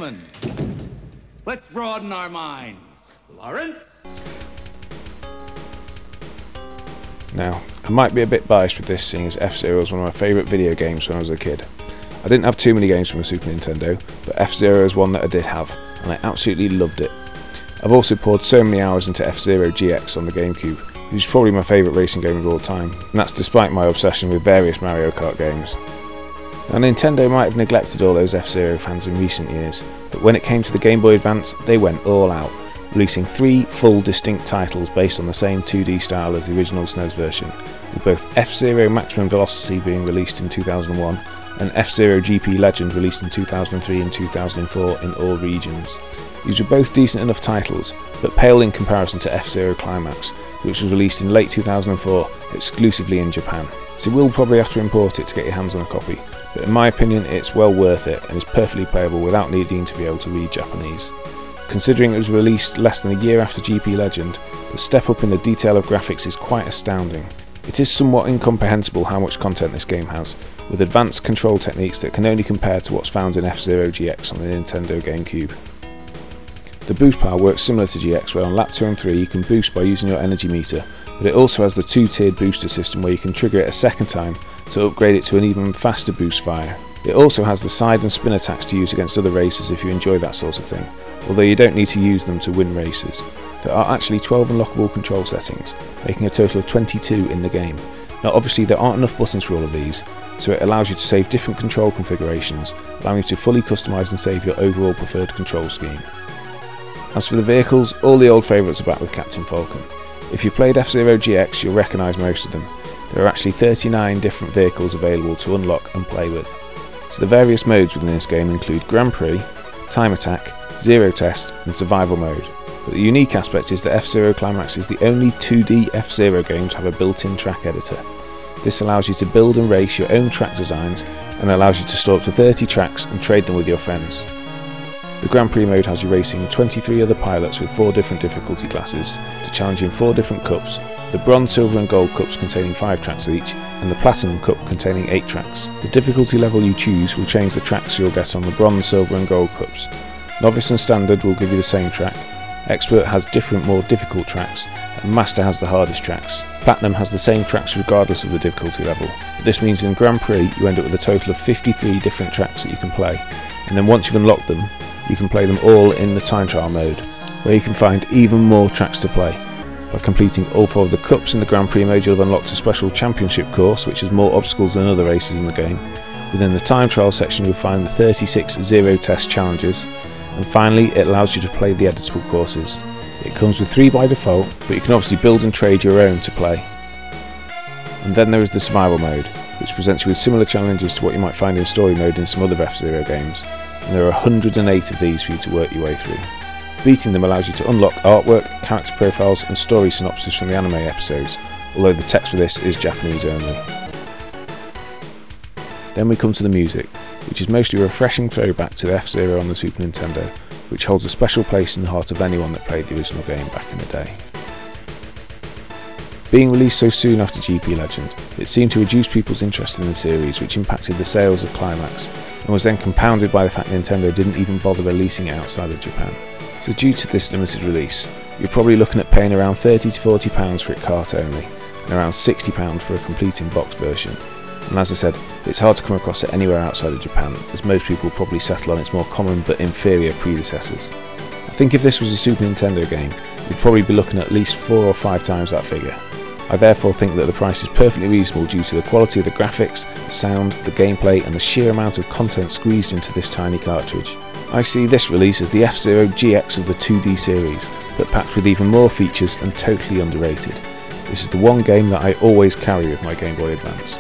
gentlemen, let's broaden our minds. Lawrence? Now, I might be a bit biased with this, seeing as F-Zero was one of my favourite video games when I was a kid. I didn't have too many games from a Super Nintendo, but F-Zero is one that I did have, and I absolutely loved it. I've also poured so many hours into F-Zero GX on the GameCube, which is probably my favourite racing game of all time, and that's despite my obsession with various Mario Kart games. Now, Nintendo might have neglected all those F-Zero fans in recent years, but when it came to the Game Boy Advance, they went all out, releasing 3 full distinct titles based on the same 2D style as the original SNES version, with both F-Zero Maximum Velocity being released in 2001 and F-Zero GP Legend released in 2003 and 2004 in all regions. These were both decent enough titles, but pale in comparison to F-Zero Climax, which was released in late 2004 exclusively in Japan. So you will probably have to import it to get your hands on a copy, but in my opinion it's well worth it and is perfectly playable without needing to be able to read Japanese. Considering it was released less than a year after GP Legend, the step up in the detail of graphics is quite astounding. It is somewhat incomprehensible how much content this game has, with advanced control techniques that can only compare to what's found in F-Zero GX on the Nintendo GameCube. The boost power works similar to GX, where on lap 2 and 3 you can boost by using your energy meter, but it also has the 2-tiered booster system where you can trigger it a second time to upgrade it to an even faster boost fire. It also has the side and spin attacks to use against other racers if you enjoy that sort of thing, although you don't need to use them to win races. There are actually 12 unlockable control settings, making a total of 22 in the game. Now obviously there aren't enough buttons for all of these, so it allows you to save different control configurations, allowing you to fully customise and save your overall preferred control scheme. As for the vehicles, all the old favourites are back with Captain Falcon. If you played F-Zero GX, you'll recognise most of them. There are actually 39 different vehicles available to unlock and play with. So the various modes within this game include Grand Prix, Time Attack, Zero Test and Survival Mode. But the unique aspect is that F-Zero Climax is the only 2D F-Zero game to have a built-in track editor. This allows you to build and race your own track designs and allows you to store up to 30 tracks and trade them with your friends. The Grand Prix mode has you racing 23 other pilots with 4 different difficulty classes to challenge in 4 different cups, the Bronze, Silver and Gold cups containing 5 tracks each, and the Platinum cup containing 8 tracks. The difficulty level you choose will change the tracks you'll get on the Bronze, Silver and Gold cups. Novice and Standard will give you the same track, Expert has different more difficult tracks, and Master has the hardest tracks. Platinum has the same tracks regardless of the difficulty level, but this means in Grand Prix you end up with a total of 53 different tracks that you can play, and then once you've unlocked them, you can play them all in the time trial mode, where you can find even more tracks to play. By completing all 4 of the cups in the Grand Prix mode, you'll have unlocked a special championship course which has more obstacles than other races in the game. Within the time trial section you'll find the 36 Zero Test challenges, and finally it allows you to play the editable courses. It comes with 3 by default, but you can obviously build and trade your own to play. And then there is the survival mode, which presents you with similar challenges to what you might find in story mode in some other F-Zero games, and there are 108 of these for you to work your way through. Beating them allows you to unlock artwork, character profiles and story synopsis from the anime episodes, although the text for this is Japanese only. Then we come to the music, which is mostly a refreshing throwback to the F-Zero on the Super Nintendo, which holds a special place in the heart of anyone that played the original game back in the day. Being released so soon after GP Legend, it seemed to reduce people's interest in the series, which impacted the sales of Climax, and was then compounded by the fact Nintendo didn't even bother releasing it outside of Japan. So due to this limited release, you're probably looking at paying around £30 to £40 for it cart only, and around £60 for a complete in-box version. And as I said, it's hard to come across it anywhere outside of Japan, as most people probably settle on its more common but inferior predecessors. I think if this was a Super Nintendo game, you'd probably be looking at least 4 or 5 times that figure. I therefore think that the price is perfectly reasonable due to the quality of the graphics, the sound, the gameplay and the sheer amount of content squeezed into this tiny cartridge. I see this release as the F-Zero GX of the 2D series, but packed with even more features and totally underrated. This is the one game that I always carry with my Game Boy Advance.